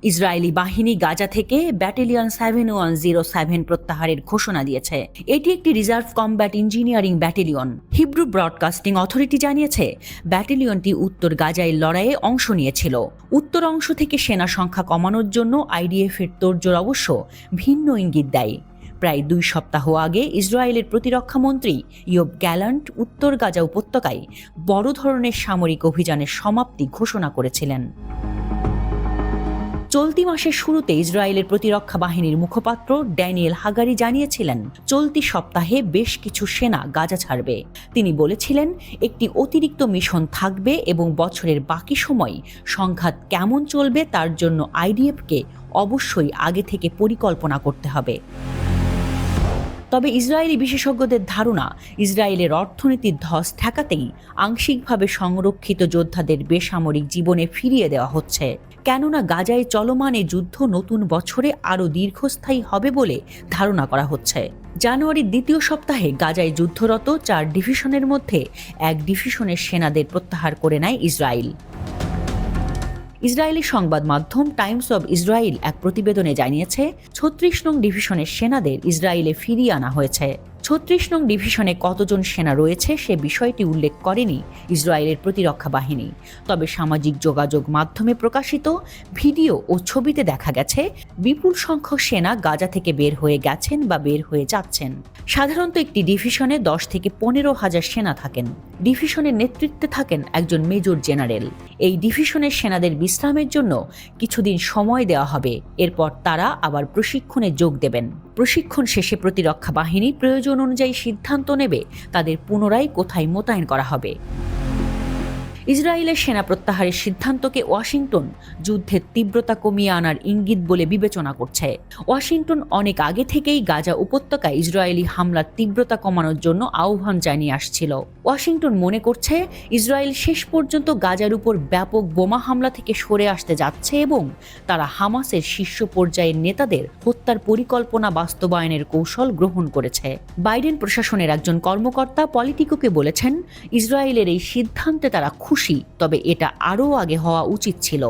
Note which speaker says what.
Speaker 1: Israeli বাহিনী গাজা থেকে battalion 7107 প্রত্যাহারের ঘোষণা দিয়েছে। এটি একটি reserve combat engineering battalion. Hebrew broadcasting authority জানিয়েছে ব্যাটালিয়নটি উত্তর গাজায় লড়াইয়ে অংশ নিয়েছিল। উত্তর অংশ থেকে সেনা সংখ্যা কমানোর জন্য আইডিএফের তোড়জোড় অবশ্য ভিন্ন ইঙ্গিত দেয়। প্রায় 2 সপ্তাহ আগে ইসরায়েলের প্রতিরক্ষা মন্ত্রী ইয়োব গ্যালান্ট উত্তর গাজা উপত্যকায় বড় ধরনের সামরিক অভিযানের সমাপ্তি ঘোষণা করেছিলেন। চলতি মাসের শুরুতে ইসরায়েলের প্রতিরক্ষা বাহিনীর মুখপাত্র ড্যানিয়েল হাগারি জানিয়েছিলেন চলতি সপ্তাহে বেশ কিছু সেনা গাজা ছাড়বে। তিনি বলেছিলেন একটি অতিরিক্ত মিশন থাকবে এবং বছরের বাকি সময় সংঘাত কেমন চলবে তার জন্য আইডিএফকে অবশ্যই আগে থেকে পরিকল্পনা করতে হবে। তবে ইসরায়েলি বিশেষজ্ঞদের ধারণা ইসরায়েলের অর্থনীতির ধস ঠেকাতেই আংশিকভাবে সংরক্ষিত যোদ্ধাদের বেসামরিক জীবনে ফিরিয়ে দেওয়া হচ্ছে, কেননা গাজায় চলমান এই যুদ্ধ নতুন বছরে আরও দীর্ঘস্থায়ী হবে বলে ধারণা করা হচ্ছে। জানুয়ারির দ্বিতীয় সপ্তাহে গাজায় যুদ্ধরত 4 ডিভিশনের মধ্যে 1 ডিভিশনের সেনাদের প্রত্যাহার করে নেয় ইসরায়েল। ইসরায়েলি সংবাদ মাধ্যম টাইমস অব ইসরায়েল এক প্রতিবেদনে জানিয়েছে 36 নং ডিভিশনের সেনাদের ইসরায়েলে ফিরিয়ে আনা হয়েছে। 36 নং ডিভিশনে কতজন সেনা রয়েছে সে বিষয়টি উল্লেখ করেনি ইসরায়েলের প্রতিরক্ষা বাহিনী। তবে সামাজিক যোগাযোগ মাধ্যমে প্রকাশিত ভিডিও ও ছবিতে দেখা গেছে বিপুল সংখ্যক সেনা গাজা থেকে বের হয়ে গেছেন বা বের হয়ে যাচ্ছেন। সাধারণত একটি ডিভিশনে 10 থেকে 15,000 সেনা থাকেন। ডিভিশনের নেতৃত্বে থাকেন একজন মেজর জেনারেল। এই ডিভিশনের সেনাদের বিশ্রামের জন্য কিছুদিন সময় দেওয়া হবে, এরপর তারা আবার প্রশিক্ষণে যোগ দেবেন। প্রশিক্ষণ শেষে প্রতিরক্ষা বাহিনী প্রয়োজন অনুযায়ী সিদ্ধান্ত নেবে তাদের পুনরায় কোথায় মোতায়েন করা হবে। ইসরায়েলের সেনা প্রত্যাহারের সিদ্ধান্তকে ওয়াশিংটন যুদ্ধের তীব্রতা কমিয়ে আনার ইঙ্গিত বলে বিবেচনা করছে। ওয়াশিংটন অনেক আগে থেকেই গাজা উপত্যকায় ইসরায়েলি হামলার তীব্রতা কমানোর জন্য আহ্বান জানিয়ে আসছিল। ওয়াশিংটন মনে করছে ইসরায়েল শেষ পর্যন্ত গাজার উপর ব্যাপক বোমা হামলা থেকে সরে আসতে যাচ্ছে এবং তারা হামাসের শীর্ষ পর্যায়ের নেতাদের হত্যার পরিকল্পনা বাস্তবায়নের কৌশল গ্রহণ করেছে। বাইডেন প্রশাসনের একজন কর্মকর্তা পলিটিকোকে বলেছেন ইসরায়েলের এই সিদ্ধান্তে তারা খুশি, তবে এটা আরও আগে হওয়া উচিত ছিল।